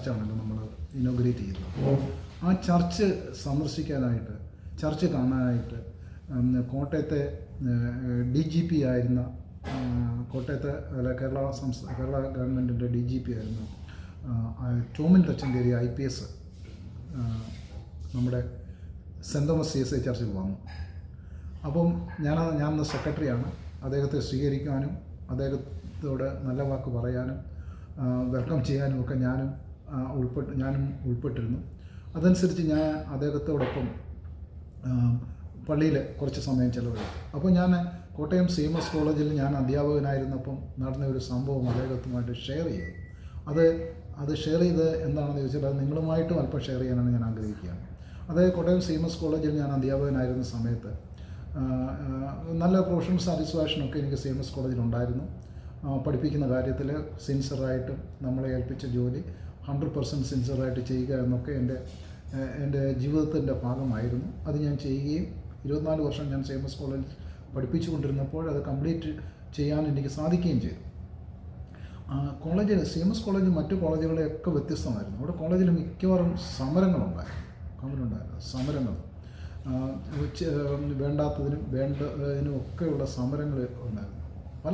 ചർച്ചാണല്ലോ നമ്മൾ ഇനോഗ്രേറ്റ് ചെയ്തത്. ആ ചർച്ച് സന്ദർശിക്കാനായിട്ട്, ചർച്ച് കാണാനായിട്ട് കോട്ടയത്തെ DGP ആയിരുന്ന, കോട്ടയത്തെ കേരള ഗവൺമെൻറ്റിൻ്റെ DGP ആയിരുന്ന ടോമിൻ തച്ചങ്കേരി IPS നമ്മുടെ സെൻറ് തോമസ് CSI ചർച്ചിൽ വന്നു. അപ്പം ഞാൻ സെക്രട്ടറിയാണ്. അദ്ദേഹത്തെ സ്വീകരിക്കാനും അദ്ദേഹത്തോട് നല്ല വാക്ക് പറയാനും വെൽക്കം ചെയ്യാനും ഒക്കെ ഞാനും ഉൾപ്പെട്ടിരുന്നു. അതനുസരിച്ച് ഞാൻ അദ്ദേഹത്തോടൊപ്പം പള്ളിയിൽ കുറച്ച് സമയം ചെലവഴിച്ചു. അപ്പോൾ ഞാൻ കോട്ടയം CMS കോളേജിൽ ഞാൻ അധ്യാപകനായിരുന്നപ്പം നടന്ന ഒരു സംഭവം അദ്ദേഹത്തുമായിട്ട് ഷെയർ ചെയ്തു. അത് ഷെയർ ചെയ്ത് എന്താണെന്ന് ചോദിച്ചാൽ അത് നിങ്ങളുമായിട്ടും അല്പം ഷെയർ ചെയ്യാനാണ് ഞാൻ ആഗ്രഹിക്കുകയാണ്. അതായത് കോട്ടയം CMS കോളേജിൽ ഞാൻ അധ്യാപകനായിരുന്ന സമയത്ത് നല്ല പ്രൊഫഷണൽ സാറ്റിസ്ഫാക്ഷനൊക്കെ എനിക്ക് CMS കോളേജിലുണ്ടായിരുന്നു. പഠിപ്പിക്കുന്ന കാര്യത്തിൽ സിൻസിയറായിട്ടും നമ്മളെ ഏൽപ്പിച്ച ജോലി 100% സിൻസിയറായിട്ട് ചെയ്യുക എന്നൊക്കെ എൻ്റെ ജീവിതത്തിൻ്റെ ഭാഗമായിരുന്നു. അത് ഞാൻ ചെയ്യുകയും 24 വർഷം ഞാൻ CMS കോളേജിൽ പഠിപ്പിച്ചുകൊണ്ടിരുന്നപ്പോൾ അത് കംപ്ലീറ്റ് ചെയ്യാൻ എനിക്ക് സാധിക്കുകയും ചെയ്തു. CMS കോളേജ് മറ്റു കോളേജുകളെയൊക്കെ വ്യത്യസ്തമായിരുന്നു. അവിടെ കോളേജിൽ മിക്കവാറും സമരങ്ങൾ വേണ്ടാത്തതിനും വേണ്ടതിനും ഒക്കെയുള്ള സമരങ്ങൾ ഉണ്ടായിരുന്നു. പല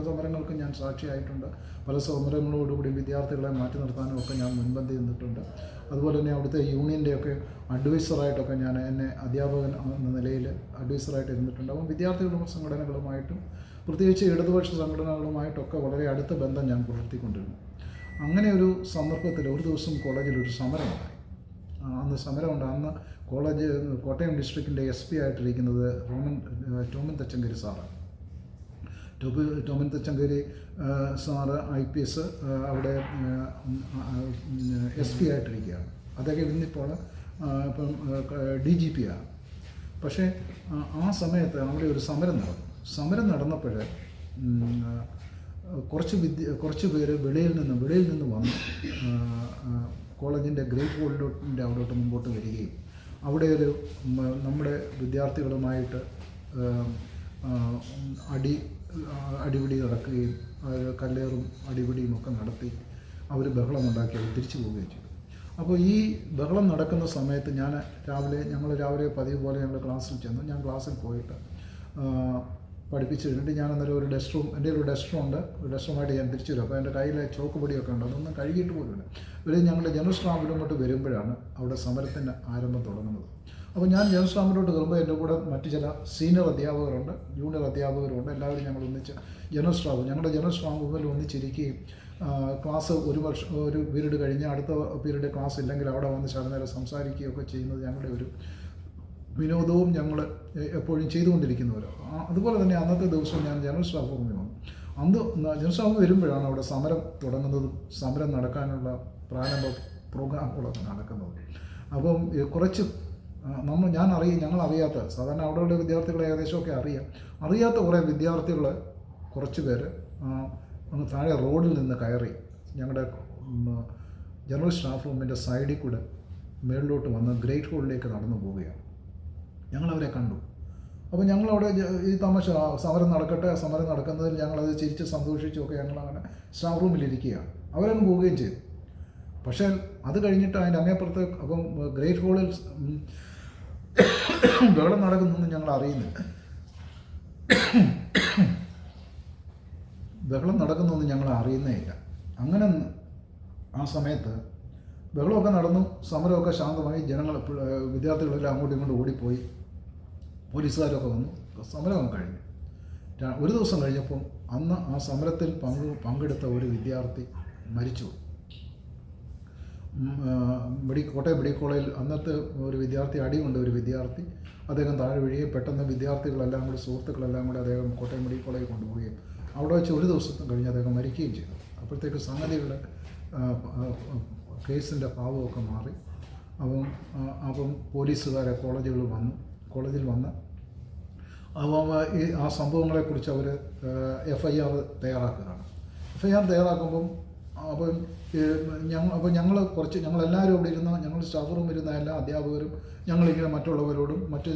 സമരങ്ങൾക്ക് ഞാൻ സാക്ഷിയായിട്ടുണ്ട്. പല സമരങ്ങളോടുകൂടി വിദ്യാർത്ഥികളെ മാറ്റി നിർത്താനും ഒക്കെ ഞാൻ മുൻപന്തി നിന്നിട്ടുണ്ട്. അതുപോലെ തന്നെ അവിടുത്തെ യൂണിയൻ്റെയൊക്കെ അഡ്വൈസറായിട്ടൊക്കെ എന്നെ അധ്യാപകൻ എന്ന നിലയിൽ അഡ്വൈസറായിട്ട് ഇരുന്നിട്ടുണ്ട്. അപ്പം വിദ്യാർത്ഥികളുടെ സംഘടനകളുമായിട്ടും പ്രത്യേകിച്ച് ഇടതുപക്ഷ സംഘടനകളുമായിട്ടൊക്കെ വളരെ അടുത്ത ബന്ധം ഞാൻ പുലർത്തിക്കൊണ്ടിരുന്നു. അങ്ങനെ ഒരു സന്ദർഭത്തിൽ ഒരു ദിവസം കോളേജിൽ ഒരു സമരമുണ്ടായി. അന്ന് കോട്ടയം ഡിസ്ട്രിക്റ്റിൻ്റെ SP ആയിട്ടിരിക്കുന്നത് ടോമിൻ തച്ചങ്കേരി സാറാണ്. ടോമിൻ തച്ചങ്കേരി സാറ് IPS അവിടെ SP ആയിട്ടിരിക്കുകയാണ്. അദ്ദേഹം ഇന്നിപ്പോൾ ഇപ്പം DGP ആണ്. പക്ഷേ ആ സമയത്ത് അവിടെ ഒരു സമരം നടന്നപ്പോൾ കുറച്ച് പേര് വെളിയിൽ നിന്ന് വന്ന് കോളേജിൻ്റെ ഗ്രേറ്റ് ഹോളിൻ്റെ അവിടോട്ട് മുമ്പോട്ട് വരികയും അവിടെ നമ്മുടെ വിദ്യാർത്ഥികളുമായിട്ട് അടിപിടി നടക്കുകയും കല്ലേറും അടിപിടിയും ഒക്കെ നടത്തി അവർ ബഹളമുണ്ടാക്കി അവർ തിരിച്ചു പോവുകയും ചെയ്തു. അപ്പോൾ ഈ ബഹളം നടക്കുന്ന സമയത്ത് ഞങ്ങൾ രാവിലെ പതിവ് പോലെ ഞങ്ങൾ ക്ലാസ്സിൽ ചെന്നു. ഞാൻ ക്ലാസ്സിൽ പോയിട്ട് പഠിപ്പിച്ച് കഴിഞ്ഞിട്ട് ഞാൻ അന്നേരം എൻ്റെ ഒരു ഡസ്റ്ററുമായിട്ട് ഞാൻ തിരിച്ചു വരും. അപ്പോൾ എൻ്റെ കയ്യിലെ ചോക്ക് പൊടിയൊക്കെ ഉണ്ട്, അതൊന്നും കഴുകിയിട്ട് പോലുമില്ല. ഇവർ ഞങ്ങളുടെ ജനറൽ സ്റ്റാഫിലോട്ട് വരുമ്പോഴാണ് അവിടെ സമരത്തിൻ്റെ ആരംഭം തുടങ്ങുന്നത്. അപ്പോൾ ഞാൻ ജനറൽ സ്റ്റാഫിലോട്ട് കയറുമ്പോൾ എൻ്റെ കൂടെ മറ്റ് ചില സീനിയർ അധ്യാപകരുണ്ട്, ജൂനിയർ അധ്യാപകരുണ്ട്. എല്ലാവരും ഞങ്ങൾ ഒന്നിച്ച് ഞങ്ങളുടെ ജനറൽ സ്റ്റാഫ് മുമ്പിൽ ഒന്നിച്ചിരിക്കുകയും ക്ലാസ് ഒരു പീരീഡ് കഴിഞ്ഞ് അടുത്ത പീരീഡ് ക്ലാസ് ഇല്ലെങ്കിൽ അവിടെ വന്ന് ശകലനേരം സംസാരിക്കുകയൊക്കെ ചെയ്യുന്നത് ഞങ്ങളുടെ ഒരു വിനോദവും ഞങ്ങൾ എപ്പോഴും ചെയ്തുകൊണ്ടിരിക്കുന്നവരോ. അതുപോലെ തന്നെ അന്നത്തെ ദിവസം ഞാൻ ജനറൽ സ്റ്റാഫ് റൂമിൽ വന്നു. ജനറൽ സ്റ്റാഫ് വരുമ്പോഴാണ് അവിടെ സമരം തുടങ്ങുന്നതും സമരം നടക്കാനുള്ള പ്രാരംഭ പ്രോഗ്രാമുകളൊക്കെ നടക്കുന്നത്. അപ്പം കുറച്ച് ഞങ്ങളറിയാത്ത സാധാരണ അവിടെയുള്ള വിദ്യാർത്ഥികളെ ഏകദേശമൊക്കെ അറിയാത്ത കുറേ വിദ്യാർത്ഥികൾ കുറച്ച് പേര് അങ്ങ് താഴെ റോഡിൽ നിന്ന് കയറി ഞങ്ങളുടെ ജനറൽ സ്റ്റാഫ് റൂമിൻ്റെ സൈഡിൽ കൂടെ മേളിലോട്ട് വന്ന് ഗ്രേറ്റ് ഹോളിലേക്ക് നടന്നു പോവുകയാണ്. ഞങ്ങളവരെ കണ്ടു. അപ്പോൾ ഞങ്ങളവിടെ ഈ സമരം നടക്കുന്നതിൽ ഞങ്ങളത് ചിരിച്ച് സന്തോഷിച്ചുമൊക്കെ ഞങ്ങളങ്ങനെ സ്റ്റാഫ് റൂമിലിരിക്കുകയാണ്. അവരങ്ങ് പോവുകയും ചെയ്തു. പക്ഷേ അത് കഴിഞ്ഞിട്ട് അതിൻ്റെ അങ്ങേപ്പുറത്ത് അപ്പം ഗ്രേറ്റ് ഹോളിൽ ബഹളം നടക്കുന്നൊന്നും ഞങ്ങൾ അറിയുന്നില്ല. ബഹളം നടക്കുന്നൊന്നും ഞങ്ങൾ അറിയുന്നേയില്ല. അങ്ങനെ ആ സമയത്ത് ബഹളമൊക്കെ നടന്നു, സമരമൊക്കെ ശാന്തമായി, വിദ്യാർത്ഥികളെല്ലാം അങ്ങോട്ടും ഇങ്ങോട്ടും ഓടിപ്പോയി, പോലീസുകാരൊക്കെ വന്നു, സമരമൊക്കെ കഴിഞ്ഞു. ഒരു ദിവസം കഴിഞ്ഞപ്പം അന്ന് ആ സമരത്തിൽ പങ്കെടുത്ത ഒരു വിദ്യാർത്ഥി മരിച്ചു. കോട്ടയം മെഡിക്കൽ കോളേജിൽ അന്നത്തെ ഒരു വിദ്യാർത്ഥി അടിയുണ്ട്. ഒരു വിദ്യാർത്ഥി അദ്ദേഹം താഴെ വീഴുകയും പെട്ടെന്ന് വിദ്യാർത്ഥികളെല്ലാം കൂടി സുഹൃത്തുക്കളെല്ലാം കൂടി അദ്ദേഹം കോട്ടയം മെഡിക്കൽ കോളേജിൽ കൊണ്ടുപോവുകയും അവിടെ വെച്ച് ഒരു ദിവസം കഴിഞ്ഞ് അദ്ദേഹം മരിക്കുകയും ചെയ്തു. അപ്പോഴത്തേക്ക് സംഗതികളുടെ കേസിൻ്റെ ഭാവമൊക്കെ മാറി. അപ്പം പോലീസുകാരെ കോളേജിൽ വന്ന് ആ സംഭവങ്ങളെക്കുറിച്ച് അവർ FIR തയ്യാറാക്കുകയാണ്. FIR തയ്യാറാക്കുമ്പം അപ്പം ഞങ്ങളെല്ലാവരും ഇവിടെ ഇരുന്ന ഞങ്ങൾ സ്റ്റാഫ് റൂമിൽ ഇരുന്ന എല്ലാ അധ്യാപകരും ഞങ്ങളിങ്ങനെ മറ്റുള്ളവരോടും മറ്റ്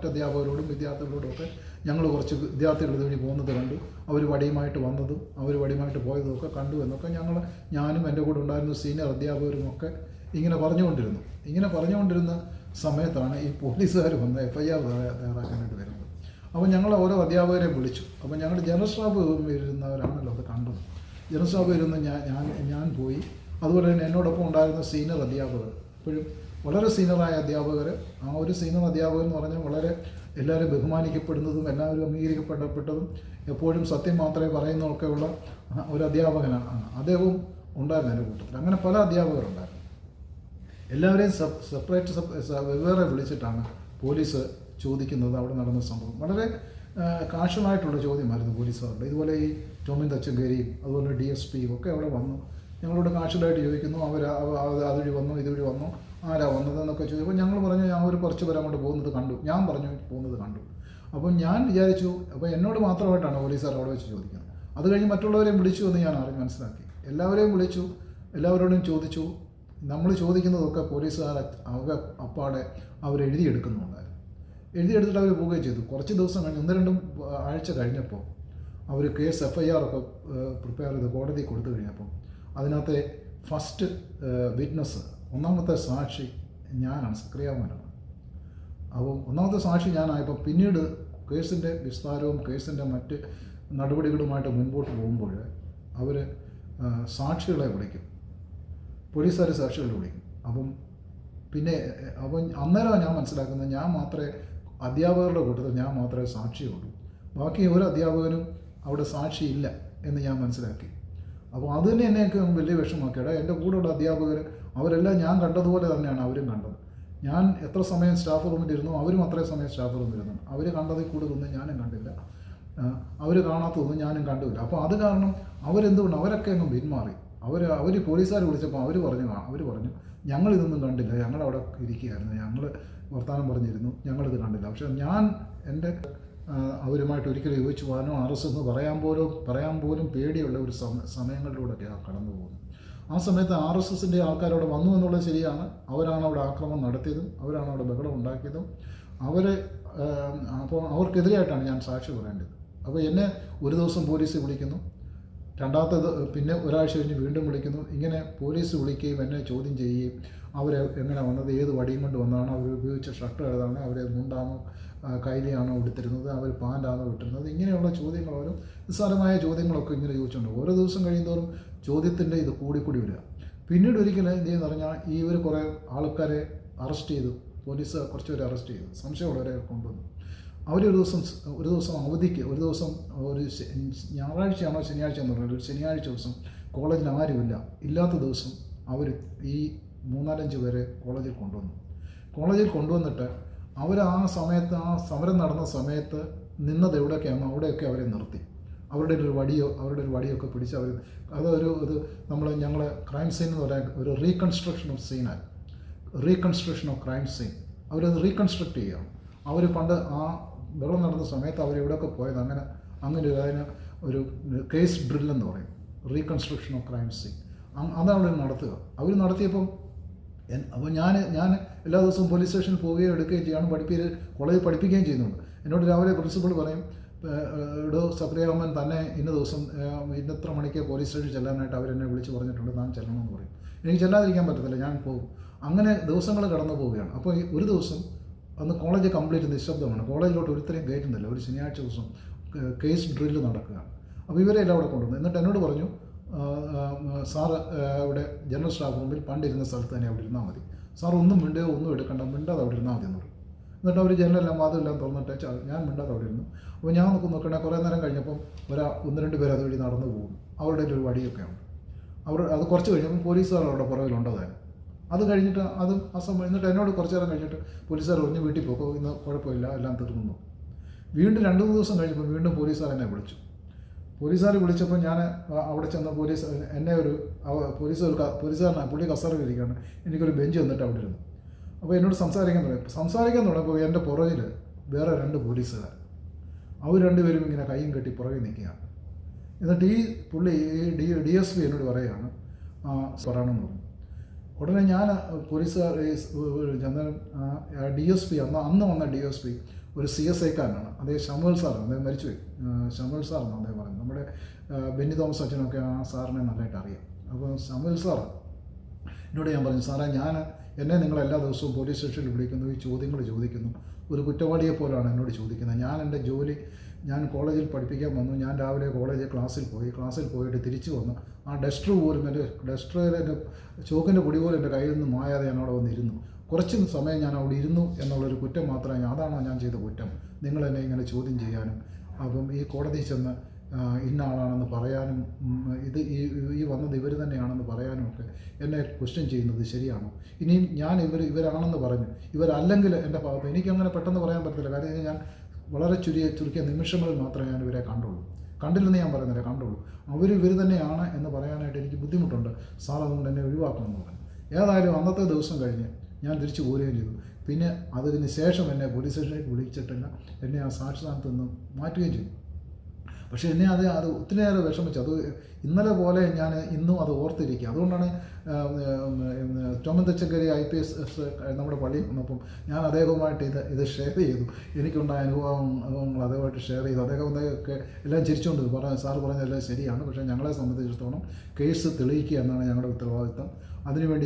അധ്യാപകരോടും വിദ്യാർത്ഥികളോടും ഒക്കെ ഞങ്ങൾ കുറച്ച് വിദ്യാർത്ഥികൾ ഇതുവഴി പോകുന്നത് കണ്ടു, അവർ വടിയുമായിട്ട് വന്നതും അവർ വടിയുമായിട്ട് പോയതും ഒക്കെ കണ്ടു എന്നൊക്കെ ഞാനും എൻ്റെ കൂടെ ഉണ്ടായിരുന്ന സീനിയർ അധ്യാപകരും ഒക്കെ ഇങ്ങനെ പറഞ്ഞുകൊണ്ടിരുന്ന സമയത്താണ് ഈ പോലീസുകാർ വന്ന് FIR തയ്യാറാക്കാനായിട്ട് വരുന്നത്. അപ്പോൾ ഞങ്ങൾ ഓരോ അധ്യാപകരെ വിളിച്ചു. അപ്പോൾ ഞങ്ങളുടെ ജനറൽ സ്റ്റാഫ് ഇരുന്നവരാണല്ലോ അത് കണ്ടത്. ജനറൽ സ്റ്റാഫ് ഇരുന്ന് ഞാൻ പോയി. അതുപോലെ തന്നെ എന്നോടൊപ്പം ഉണ്ടായിരുന്ന സീനിയർ അധ്യാപകർ, ഇപ്പോഴും വളരെ സീനിയറായ അധ്യാപകർ, ആ ഒരു സീനിയർ അധ്യാപകർ എന്ന് പറഞ്ഞാൽ വളരെ എല്ലാവരും ബഹുമാനിക്കപ്പെടുന്നതും എല്ലാവരും അംഗീകരിക്കപ്പെട്ടതും എപ്പോഴും സത്യം മാത്രമേ പറയുന്നതൊക്കെയുള്ള ഒരു അധ്യാപകനാണ്. അദ്ദേഹവും ഉണ്ടായിരുന്നു എൻ്റെ കൂട്ടത്തിൽ. അങ്ങനെ പല അധ്യാപകരുണ്ടായിരുന്നു. എല്ലാവരെയും വെവ്വേറെ വിളിച്ചിട്ടാണ് പോലീസ് ചോദിക്കുന്നത് അവിടെ നടന്ന സംഭവം. വളരെ കാഷ്വലായിട്ടുള്ള ചോദ്യമായിരുന്നു പോലീസുകാരുടെ. ഇതുപോലെ ഈ ടോമിൻ തച്ചങ്കേരിയും അതുപോലെ DSP ഒക്കെ അവിടെ വന്നു ഞങ്ങളോട് കാഷ്വലായിട്ട് ചോദിക്കുന്നു. അതുവഴി വന്നു, ഇതുവഴി വന്നു, ആരാ വന്നതെന്നൊക്കെ ചോദിക്കുമ്പോൾ ഞങ്ങൾ പറഞ്ഞു ഞാൻ ഒരു കുറച്ച് പേര് അങ്ങോട്ട് പോകുന്നത് കണ്ടു, ഞാൻ പറഞ്ഞു പോകുന്നത് കണ്ടു. അപ്പം ഞാൻ വിചാരിച്ചു അപ്പോൾ എന്നോട് മാത്രമായിട്ടാണ് പോലീസുകാർ അവിടെ വെച്ച് ചോദിക്കുന്നത്. അത് കഴിഞ്ഞ് മറ്റുള്ളവരെയും വിളിച്ചു എന്ന് ഞാൻ മനസ്സിലാക്കി. എല്ലാവരെയും വിളിച്ചു, എല്ലാവരോടും ചോദിച്ചു. നമ്മൾ ചോദിക്കുന്നതൊക്കെ പോലീസുകാർ അപ്പാടെ അവരെഴുതിയെടുക്കുന്നുണ്ടായിരുന്നു. എഴുതിയെടുത്തിട്ട് അവർ പോവുകയും ചെയ്തു. കുറച്ച് ദിവസം കഴിഞ്ഞ് 1-2 ആഴ്ച കഴിഞ്ഞപ്പോൾ അവർ കേസ് FIR ഒക്കെ പ്രിപ്പയർ ചെയ്ത് കോടതി കൊടുത്തു കഴിഞ്ഞപ്പോൾ അതിനകത്തെ ഫസ്റ്റ് വിറ്റ്നസ്, ഒന്നാമത്തെ സാക്ഷി ഞാനാണ്, സക്രിയാമനാണ്. അപ്പോൾ ഒന്നാമത്തെ സാക്ഷി ഞാനായപ്പോൾ പിന്നീട് കേസിൻ്റെ വിസ്താരവും കേസിൻ്റെ മറ്റ് നടപടികളുമായിട്ട് മുൻപോട്ട് പോകുമ്പോൾ അവർ സാക്ഷികളെ വിളിക്കും, പോലീസുകാർ സാക്ഷികളെ വിളിക്കും. അപ്പം അന്നേരമാണ് ഞാൻ മനസ്സിലാക്കുന്നത് ഞാൻ മാത്രമേ അധ്യാപകരുടെ കൂട്ടത്തിൽ ഞാൻ മാത്രമേ സാക്ഷിയുള്ളൂ, ബാക്കി ഒരു അധ്യാപകനും അവിടെ സാക്ഷിയില്ല എന്ന് ഞാൻ മനസ്സിലാക്കി. അപ്പോൾ അത് തന്നെ എന്നെയൊക്കെ വലിയ വിഷമമാക്കിയത്. എൻ്റെ കൂടെയുള്ള അധ്യാപകർ അവരെല്ലാം ഞാൻ കണ്ടതുപോലെ തന്നെയാണ് അവരും കണ്ടത്. ഞാൻ എത്ര സമയം സ്റ്റാഫ് റൂമിൽ ഇരുന്നു അവരും അത്രയും സമയം സ്റ്റാഫ് റൂമിൽ ഇരുന്നു. അവർ കണ്ടതിൽ കൂടുതലൊന്നും ഞാനും കണ്ടില്ല, അവർ കാണാത്തതൊന്നും ഞാനും കണ്ടില്ല. അപ്പോൾ അത് കാരണം അവരെന്തുകൊണ്ട് അവരൊക്കെ അങ്ങ് പിന്മാറി. അവർ പോലീസുകാർ വിളിച്ചപ്പോൾ അവർ പറഞ്ഞു ഞങ്ങളിതൊന്നും കണ്ടില്ല, ഞങ്ങളവിടെ ഇരിക്കുകയായിരുന്നു, ഞങ്ങൾ വർത്തമാനം പറഞ്ഞിരുന്നു, ഞങ്ങളിത് കണ്ടില്ല. പക്ഷേ ഞാൻ എൻ്റെ അവരുമായിട്ട് ഒരിക്കലും യോജിച്ച് പോകാനോ RS എന്ന് പറയാൻ പോലും പേടിയുള്ള ഒരു സമയങ്ങളിലൂടെയൊക്കെയാണ് കടന്നു പോകുന്നത്. ആ സമയത്ത് RSSൻ്റെ ആൾക്കാരവിടെ വന്നു എന്നുള്ളത് ശരിയാണ്. അവരാണ് അവിടെ ആക്രമണം നടത്തിയതും അവരാണ് അവിടെ ബഹളം ഉണ്ടാക്കിയതും. അപ്പോൾ അവർക്കെതിരെയായിട്ടാണ് ഞാൻ സാക്ഷി പറയേണ്ടത്. അപ്പോൾ എന്നെ ഒരു ദിവസം പോലീസ് വിളിക്കുന്നു, രണ്ടാമത്തേത് പിന്നെ ഒരാഴ്ച കഴിഞ്ഞ് വീണ്ടും വിളിക്കുന്നു. ഇങ്ങനെ പോലീസ് വിളിക്കുകയും എന്നെ ചോദ്യം ചെയ്യുകയും അവർ എങ്ങനെ വന്നത്, ഏത് വടിയും കൊണ്ട് വന്നതാണ്, അവർ ഉപയോഗിച്ച ഷർട്ട് ഏതാണ്, അവർ മുണ്ടാണോ കൈലിയാണോ എടുത്തിരുന്നത്, അവർ പാൻ്റാണോ ഇട്ടിരുന്നത്, ഇങ്ങനെയുള്ള ചോദ്യങ്ങൾ, ഓരോ നിസ്സാരമായ ചോദ്യങ്ങളൊക്കെ ഇങ്ങനെ ചോദിച്ചുകൊണ്ട് ഓരോ ദിവസം കഴിയുന്തോറും ചോദ്യത്തിൻ്റെ ഇത് കൂടി വരിക. പിന്നീട് ഒരിക്കലും എന്ത് ചെയ്യുന്ന പറഞ്ഞാൽ ഈ കുറേ ആൾക്കാരെ അറസ്റ്റ് ചെയ്തു, പോലീസ് കുറച്ച് പേരെ അറസ്റ്റ് ചെയ്തു, സംശയമുള്ളവരെ കൊണ്ടുവന്നു. അവരൊരു ദിവസം അവധിക്ക് ഒരു ഞായറാഴ്ചയാണോ ശനിയാഴ്ച എന്ന് പറഞ്ഞാൽ ഒരു ശനിയാഴ്ച ദിവസം കോളേജിൽ ആരുമില്ല, ഇല്ലാത്ത ദിവസം അവർ ഈ 3-4 പേരെ കോളേജിൽ കൊണ്ടുവന്നിട്ട് അവർ ആ സമരം നടന്ന സമയത്ത് നിന്നത് എവിടെയൊക്കെയാണോ അവിടെയൊക്കെ അവരെ നിർത്തി. അവരുടെ ഒരു വടിയൊക്കെ പിടിച്ച് ഞങ്ങൾ ക്രൈം സീൻ എന്ന് പറയാൻ ഒരു റീകൺസ്ട്രക്ഷൻ ഓഫ് ക്രൈം സീൻ അവരത് റീകൺസ്ട്രക്ട് ചെയ്യുകയാണ്. അവർ പണ്ട് ആ വെള്ളം നടന്ന സമയത്ത് അവരെവിടെയൊക്കെ പോയത് അതിന് ഒരു കേസ് ഡ്രില്ലെന്ന് പറയും, റീകൺസ്ട്രക്ഷൻ ഓഫ് ക്രൈം സീൻ. അതാണ് അവർ നടത്തുക. അവർ നടത്തിയപ്പം അപ്പോൾ ഞാൻ എല്ലാ ദിവസവും പോലീസ് സ്റ്റേഷനിൽ പോവുകയും എടുക്കുകയും ചെയ്യാണ്, കോളേജിൽ പഠിപ്പിക്കുകയും ചെയ്യുന്നുണ്ട്. എന്നോട് രാവിലെ പ്രിൻസിപ്പൾ പറയും, സപ്രിയാമൻ തന്നെ ഇന്ന ദിവസം ഇന്നത്ര മണിക്ക് പോലീസ് സ്റ്റേഷനിൽ ചെല്ലാനായിട്ട് അവരെന്നെ വിളിച്ച് പറഞ്ഞിട്ടുണ്ട്, താൻ ചെല്ലണമെന്ന് പറയും. എനിക്ക് ചെല്ലാതിരിക്കാൻ പറ്റത്തില്ല, ഞാൻ പോകും. അങ്ങനെ ദിവസങ്ങൾ കടന്നു പോവുകയാണ്. അപ്പോൾ ഒരു ദിവസം അന്ന് കോളേജ് കംപ്ലീറ്റ് നിശബ്ദമാണ്, കോളേജിലോട്ട് ഒരുത്തരെയും കയറ്റുന്നില്ല. ഒരു ശനിയാഴ്ച ദിവസം കേസ് ഡ്രില്ല് നടക്കുകയാണ്. അപ്പോൾ ഇവരെല്ലാം അവിടെ കൊണ്ടുവന്നു. എന്നിട്ട് എന്നോട് പറഞ്ഞു, സാറ് ഇവിടെ ജനറൽ സ്റ്റാഫ് റൂമിൽ പണ്ടിരുന്ന സ്ഥലത്ത് തന്നെ അവിടെ ഇരുന്നാൽ മതി, സാർ ഒന്നും എടുക്കണ്ട, മിണ്ടാതെ അവിടെ ഇരുന്നാൽ മതി എന്ന് പറയും. എന്നിട്ട് അവർ ജനലെല്ലാം വാതിലെല്ലാം തുറന്നിട്ട് ഞാൻ മിണ്ടാതെ അവിടെ ഇരുന്നു. അപ്പോൾ ഞാൻ നോക്കണേ കുറേ നേരം കഴിഞ്ഞപ്പം 1-2 പേര് അതുവഴി നടന്നു പോകും. അവരുടെ ഒരു വടിയൊക്കെ ഉണ്ട്. അത് കുറച്ച് കഴിഞ്ഞപ്പം പോലീസുകാർ അവിടെ പുറകിലുണ്ടതായിരുന്നു. അത് കഴിഞ്ഞിട്ട് എന്നിട്ട് എന്നോട് കുറച്ച് നേരം കഴിഞ്ഞിട്ട് പോലീസുകാർ പറഞ്ഞ് വീട്ടിൽ പോക്കോ, ഇന്ന് കുഴപ്പമില്ല, എല്ലാം തീർന്നു. വീണ്ടും 2-3 ദിവസം കഴിഞ്ഞപ്പോൾ വീണ്ടും പോലീസുകാർ എന്നെ വിളിച്ചു. പോലീസുകാർ വിളിച്ചപ്പോൾ ഞാൻ അവിടെ ചെന്ന പോലീസുകാരനാണ്, പുള്ളി കസറിലിരിക്കുകയാണ്. എനിക്കൊരു ബെഞ്ച് തന്നിട്ട് അവിടെ ഇരുന്നു. അപ്പോൾ എന്നോട് സംസാരിക്കാൻ തുടങ്ങിയപ്പോൾ എൻ്റെ പുറകിൽ വേറെ 2 പോലീസുകാർ, അവർ 2 പേരും ഇങ്ങനെ കൈയും കെട്ടി പുറകെ നിൽക്കുകയാണ്. എന്നിട്ട് ഈ പുള്ളി ഡി എസ് പി എന്നോട് പറയുകയാണ് പറയണമെന്ന് പറഞ്ഞു. ഉടനെ ഞാൻ പോലീസുകാർ ചന്ദൻ ഡി എസ് പി അന്ന് വന്ന ഡി എസ് പി ഒരു CSI കാരനാണ്, അദ്ദേഹം ഷമുൽ സാറാണ്, അദ്ദേഹം മരിച്ചുപോയി. ഷമുൽ സാറാണ് അദ്ദേഹം പറയുന്നത്. നമ്മുടെ ബെന്നി തോമസ് അച്ഛനൊക്കെ ആ സാറിനെ നല്ലതായിട്ട് അറിയാം. അപ്പോൾ ഷമുൽ സാറാണ് എന്നോട് ഞാൻ പറഞ്ഞു, സാറേ എന്നെ നിങ്ങൾ എല്ലാ ദിവസവും പോലീസ് സ്റ്റേഷനിൽ വിളിക്കുന്നു, ഈ ചോദ്യങ്ങൾ ചോദിക്കുന്നു, ഒരു കുറ്റവാളിയെ പോലാണ് എന്നോട് ചോദിക്കുന്നത്. ഞാൻ എൻ്റെ ജോലി, ഞാൻ കോളേജിൽ പഠിപ്പിക്കാൻ വന്നു, ഞാൻ രാവിലെ ക്ലാസ്സിൽ പോയിട്ട് തിരിച്ചു വന്നു, ആ ഡസ്റ്റർ പോലും എൻ്റെ ചോക്കിൻ്റെ പൊടി പോലും എൻ്റെ കയ്യിൽ നിന്ന് മായാതെ ഞാൻ അവിടെ വന്നിരുന്നു. കുറച്ച് സമയം ഞാൻ അവിടെ ഇരുന്നു എന്നുള്ളൊരു കുറ്റം മാത്രമേ, അതാണോ ഞാൻ ചെയ്ത കുറ്റം, നിങ്ങൾ എന്നെ ഇങ്ങനെ ചോദ്യം ചെയ്യാനും അപ്പം ഈ കോടതിയിൽ ചെന്ന് ഇന്ന ആളാണെന്ന് പറയാനും ഈ വന്നത് ഇവർ തന്നെയാണെന്ന് പറയാനും ഒക്കെ എന്നെ ക്വസ്റ്റ്യൻ ചെയ്യുന്നത് ശരിയാണോ? ഇനിയും ഞാൻ ഇവരാണെന്ന് പറഞ്ഞു, ഇവരല്ലെങ്കിൽ എൻ്റെ ഭാഗത്ത് എനിക്കങ്ങനെ പെട്ടെന്ന് പറയാൻ പറ്റത്തില്ല. കാര്യം ഞാൻ വളരെ ചുരുക്കിയ നിമിഷങ്ങളിൽ മാത്രമേ ഞാൻ ഇവരെ കണ്ടില്ലെന്ന് ഞാൻ പറയുന്നില്ല, കണ്ടുള്ളൂ. ഇവർ തന്നെയാണ് എന്ന് പറയാനായിട്ട് എനിക്ക് ബുദ്ധിമുട്ടുണ്ട് സാർ, അതുകൊണ്ട് എന്നെ ഒഴിവാക്കണമെന്ന് പറഞ്ഞു. ഏതായാലും അന്നത്തെ ദിവസം കഴിഞ്ഞ് ഞാൻ തിരിച്ചു പോരുകയും ചെയ്തു. പിന്നെ അതിന് ശേഷം എന്നെ പോലീസ് സ്റ്റേഷനിലേക്ക് വിളിച്ചിട്ടില്ല, എന്നെ ആ സാക്ഷിസ്ഥാനത്ത് നിന്ന് മാറ്റുകയും ചെയ്തു. പക്ഷേ എന്നെ അത് ഒത്തിരിയേറെ വിഷമിച്ചു. അത് ഇന്നലെ പോലെ ഞാൻ ഇന്നും അത് ഓർത്തിരിക്കുക. അതുകൊണ്ടാണ് ടോമൻ തച്ചങ്കരി IPS നമ്മുടെ പള്ളിയിൽ വന്നപ്പം ഞാൻ അദ്ദേഹവുമായിട്ട് ഇത് ഷെയർ ചെയ്തു. എനിക്കുണ്ടായ അനുഭവങ്ങൾ അദ്ദേഹമായിട്ട് ഷെയർ ചെയ്തു. അദ്ദേഹമൊക്കെ എല്ലാം ചിരിച്ചുകൊണ്ട് സാറ് പറഞ്ഞതെല്ലാം ശരിയാണ്, പക്ഷേ ഞങ്ങളെ സംബന്ധിച്ചിടത്തോളം കേസ് തെളിയിക്കുക എന്നാണ് ഞങ്ങളുടെ ഉത്തരവാദിത്തം. അതിനുവേണ്ടി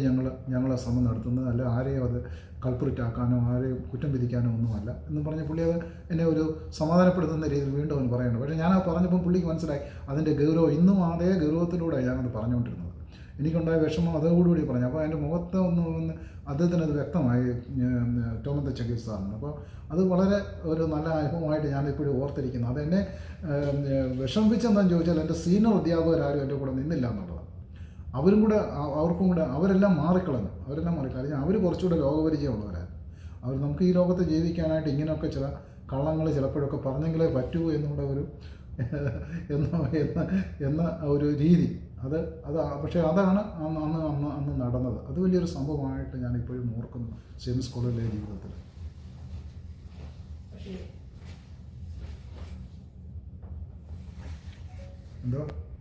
ഞങ്ങളെ ശ്രമം നടത്തുന്നത്, അല്ല ആരെയും അത് കൾപ്രിറ്റാക്കാനോ ആരെയും കുറ്റം വിധിക്കാനോ ഒന്നുമല്ല എന്ന് പറഞ്ഞ് പുള്ളി അത് എന്നെ ഒരു സമാധാനപ്പെടുത്തുന്ന രീതിയിൽ വീണ്ടും അവൻ പറയുന്നുണ്ട്. പക്ഷേ ഞാനത് പറഞ്ഞപ്പം പുള്ളിക്ക് മനസ്സിലായി അതിൻ്റെ ഗൗരവം. ഇന്നും അതേ ഗൗരവത്തിലൂടെ ഞാനത് പറഞ്ഞുകൊണ്ടിരുന്നത്. എനിക്കുണ്ടായ വിഷമം അതോടുകൂടി പറഞ്ഞു. അപ്പോൾ എൻ്റെ മുഖത്ത് ഒന്ന് അദ്ദേഹത്തിന് അത് വ്യക്തമായി, ടോമൻ തച്ചങ്കരി സാറിന്. അപ്പോൾ അത് വളരെ ഒരു നല്ല അനുഭവമായിട്ട് ഞാനിപ്പോഴും ഓർത്തിരിക്കുന്നു. അതെന്നെ വിഷമിപ്പിച്ചെന്താണെന്ന് ചോദിച്ചാൽ എൻ്റെ സീനിയർ അധ്യാപകരാരും എൻ്റെ കൂടെ നിന്നില്ല എന്നുള്ളതാണ്. അവർക്കും കൂടെ അവരെല്ലാം മാറിക്കളഞ്ഞു. കാര്യം അവർ കുറച്ചുകൂടെ ലോകപരിചയമുള്ളവരായിരുന്നു. നമുക്ക് ഈ ലോകത്ത് ജീവിക്കാനായിട്ട് ഇങ്ങനെയൊക്കെ ചില കള്ളങ്ങൾ ചിലപ്പോഴൊക്കെ പറഞ്ഞെങ്കിലേ പറ്റൂ എന്നുള്ള എന്ന ഒരു രീതി പക്ഷേ അതാണ് അന്ന് നടന്നത്. അത് വലിയൊരു സംഭവമായിട്ട് ഞാൻ ഇപ്പോഴും ഓർക്കുന്നു സെയിംസ് കോളേജിലെ ജീവിതത്തിൽ. എന്തോ